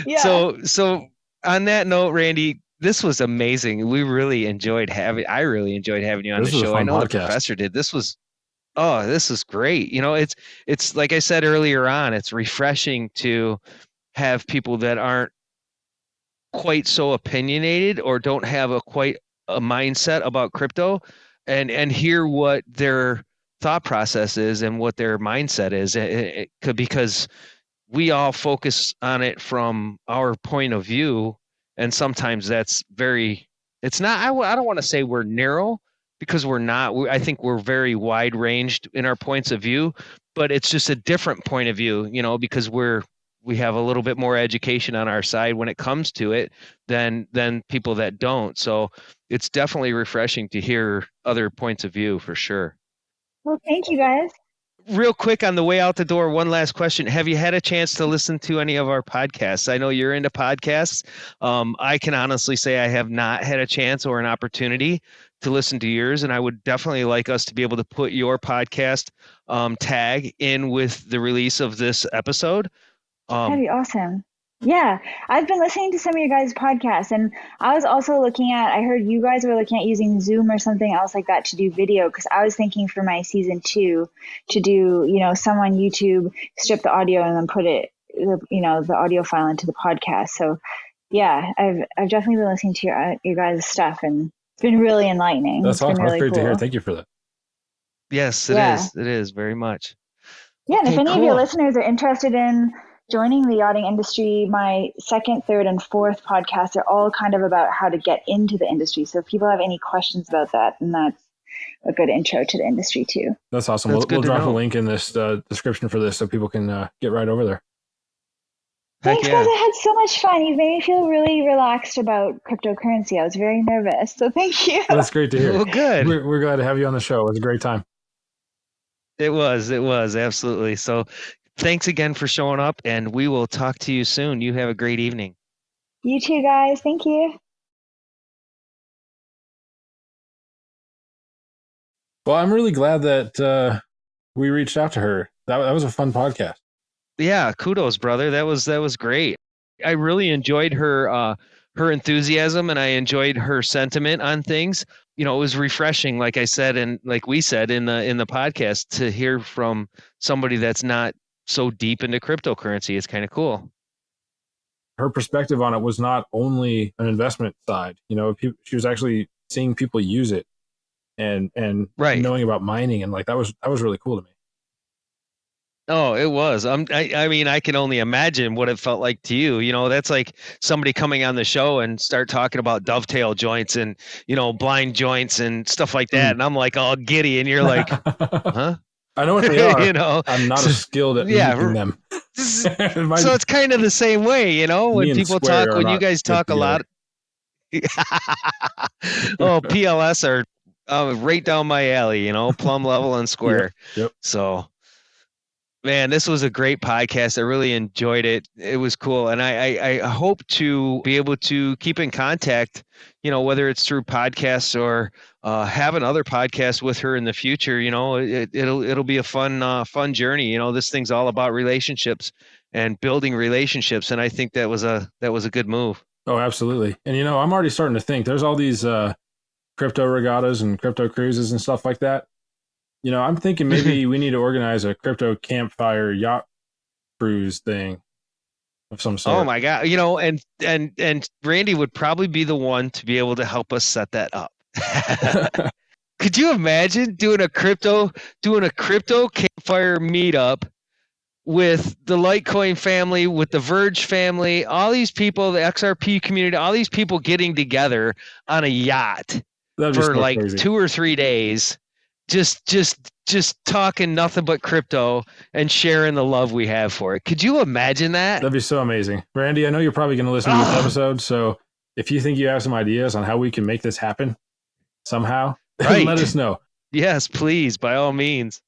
Yeah.
So on that note, Randy, this was amazing. I really enjoyed having you on
This
the
was a
show. I
fun
know the
podcast.
professor did. This is great. You know, it's like I said earlier on, it's refreshing to have people that aren't quite so opinionated or don't have quite a mindset about crypto and hear what their thought process is and what their mindset is. It could, because we all focus on it from our point of view, and sometimes that's it's not. I don't want to say we're narrow, because we're not. I think we're very wide ranged in our points of view, but it's just a different point of view, because we have a little bit more education on our side when it comes to it than people that don't. So it's definitely refreshing to hear other points of view, for sure.
Well, thank you guys.
Real quick on the way out the door, one last question. Have you had a chance to listen to any of our podcasts? I know you're into podcasts. I can honestly say I have not had a chance or an opportunity to listen to yours, and I would definitely like us to be able to put your podcast tag in with the release of this episode.
That'd be awesome. Yeah, I've been listening to some of your guys' podcasts, and I was also I heard you guys were looking at using Zoom or something else like that to do video, because I was thinking for my season 2 to do, some on YouTube, strip the audio and then put it, the audio file into the podcast. So yeah, I've definitely been listening to your guys' stuff, and it's been really enlightening.
That's
It's been
awesome.
really
That's great to hear.
cool.
Thank you for that.
Yes, it
Yeah.
is. It is very much.
Yeah, and if
Okay,
any of your
cool.
listeners are interested in joining the yachting industry, my second, third, and fourth podcasts are all kind of about how to get into the industry. So if people have any questions about that, then that's a good intro to the industry too.
That's awesome.
That's good
We'll
to
drop a
know.
link in this description for this so people can get right over there.
Heck
Thanks,
yeah.
guys. I had so much fun. You've made me feel really relaxed about cryptocurrency. I was very nervous, so thank you.
That's great to hear.
Well, good.
We're glad to have you on the show. It was a great time.
It was absolutely. So thanks again for showing up, and we will talk to you soon. You have a great evening.
You too, guys. Thank you.
Well, I'm really glad that we reached out to her. That was a fun podcast.
Yeah, kudos, brother. That was great. I really enjoyed her enthusiasm, and I enjoyed her sentiment on things. It was refreshing, like I said, and like we said in the podcast, to hear from somebody that's not so deep into cryptocurrency. It's kind of cool.
Her perspective on it was not only an investment side. She was actually seeing people use it and
Right.
knowing about mining, and like that was really cool to me.
Oh, it was. I mean, I can only imagine what it felt like to you. You know, that's like somebody coming on the show and start talking about dovetail joints and, you know, blind joints and stuff like that. And I'm like all giddy, and you're like, huh?
I know what they are.
You know,
I'm not as skilled at
yeah,
making them.
So it's kind of the same way, you know, when people talk, when you guys talk a lot. Oh, PLS are right down my alley, you know, plumb level and square.
Yep.
So, man, this was a great podcast. I really enjoyed it. It was cool. And I hope to be able to keep in contact, you know, whether it's through podcasts or have another podcast with her in the future. You know, it'll be a fun journey. You know, this thing's all about relationships and building relationships. And I think that was a good move.
Oh, absolutely. And, you know, I'm already starting to think there's all these crypto regattas and crypto cruises and stuff like that. You know, I'm thinking maybe we need to organize a crypto campfire yacht cruise thing of some sort.
Oh my God. You know, and Randy would probably be the one to be able to help us set that up. Could you imagine doing a crypto campfire meetup with the Litecoin family, with the Verge family, all these people, the XRP community, all these people getting together on a yacht for
so
like
crazy.
2 or 3 days, just talking nothing but crypto and sharing the love we have for it. Could you imagine that?
That'd be so amazing. Randy, I know you're probably going to listen to this episode, so if you think you have some ideas on how we can make this happen somehow, let us know.
Yes, please, by all means.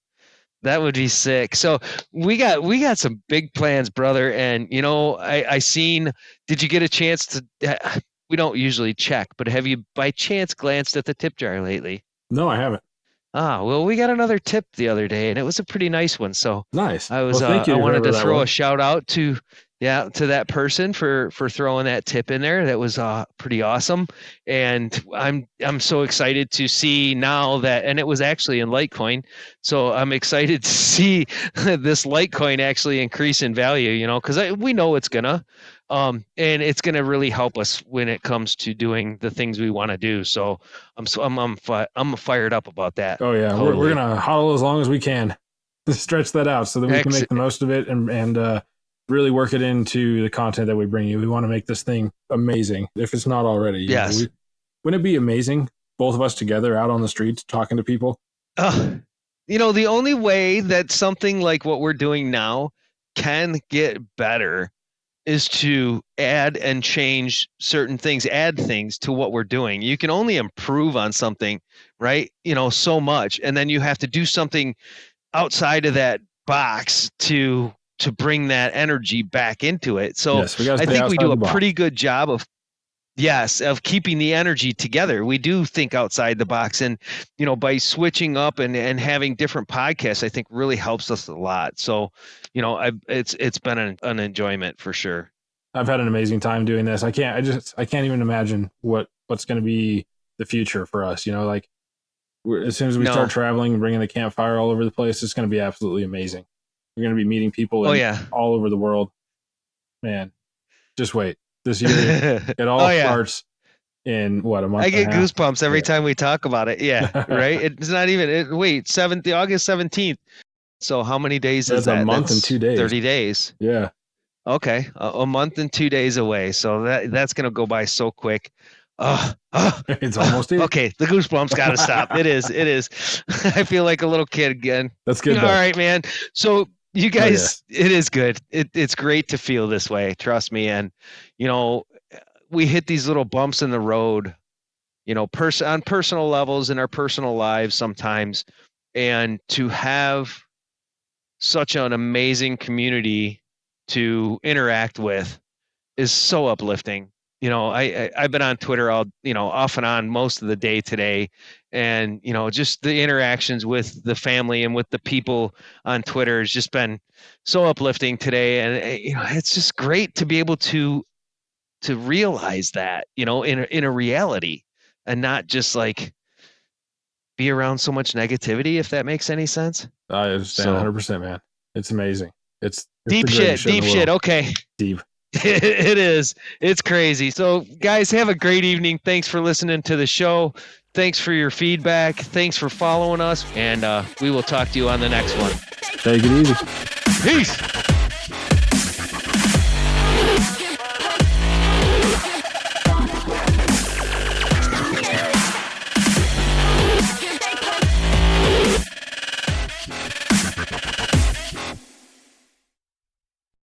That would be sick. So we got some big plans, brother. And, you know, I seen, did you get a chance to, we don't usually check, but have you by chance glanced at the tip jar lately?
No, I haven't.
Well, we got another tip the other day, and it was a pretty nice one. So
nice.
I was,
thank you,
I wanted to throw a shout out to that person for throwing that tip in there. That was pretty awesome. And I'm so excited to see now that, and it was actually in Litecoin. So I'm excited to see this Litecoin actually increase in value, you know, because we know it's gonna, and it's gonna really help us when it comes to doing the things we want to do. So I'm fired up about that.
Oh yeah.
Totally.
We're going to huddle as long as we can to stretch that out so that we can make the most of it and really work it into the content that we bring you. We want to make this thing amazing, if it's not already.
Yes.
Wouldn't it be amazing, both of us together out on the streets talking to people?
You know, the only way that something like what we're doing now can get better is to add and change certain things, add things to what we're doing. You can only improve on something, right? You know, so much. And then you have to do something outside of that box to bring that energy back into it. So
yes,
I think we do a pretty good job of keeping the energy together. We do think outside the box, and, you know, by switching up and having different podcasts, I think really helps us a lot. So, you know, it's been an enjoyment for sure.
I've had an amazing time doing this. I can't even imagine what's going to be the future for us. You know, like as soon as we start traveling and bringing the campfire all over the place, it's going to be absolutely amazing. We're going to be meeting people all over the world. Man, just wait. This year, it all starts in what, a month?
I get goosebumps every time we talk about it. Yeah, right. It's not even. August 17th. So how many days is that?
A month and 2 days.
30 days.
Yeah.
Okay, a month and 2 days away. So that's gonna go by so quick.
It's almost here.
Okay, the goosebumps got to stop. It is. I feel like a little kid again.
That's good.
All right, man. So you guys, it is good. It's great to feel this way. Trust me. And, you know, we hit these little bumps in the road, you know, on personal levels in our personal lives sometimes. And to have such an amazing community to interact with is so uplifting. You know, I've been on Twitter off and on most of the day today. And, you know, just the interactions with the family and with the people on Twitter has just been so uplifting today. And, you know, it's just great to be able to realize that, you know, in a reality, and not just like be around so much negativity, if that makes any sense.
I understand 100%, man. It's amazing. It's
deep shit. Okay.
Deep.
It is. It's crazy. So, guys, have a great evening. Thanks for listening to the show. Thanks for your feedback. Thanks for following us. And we will talk to you on the next one.
Take it easy.
Peace.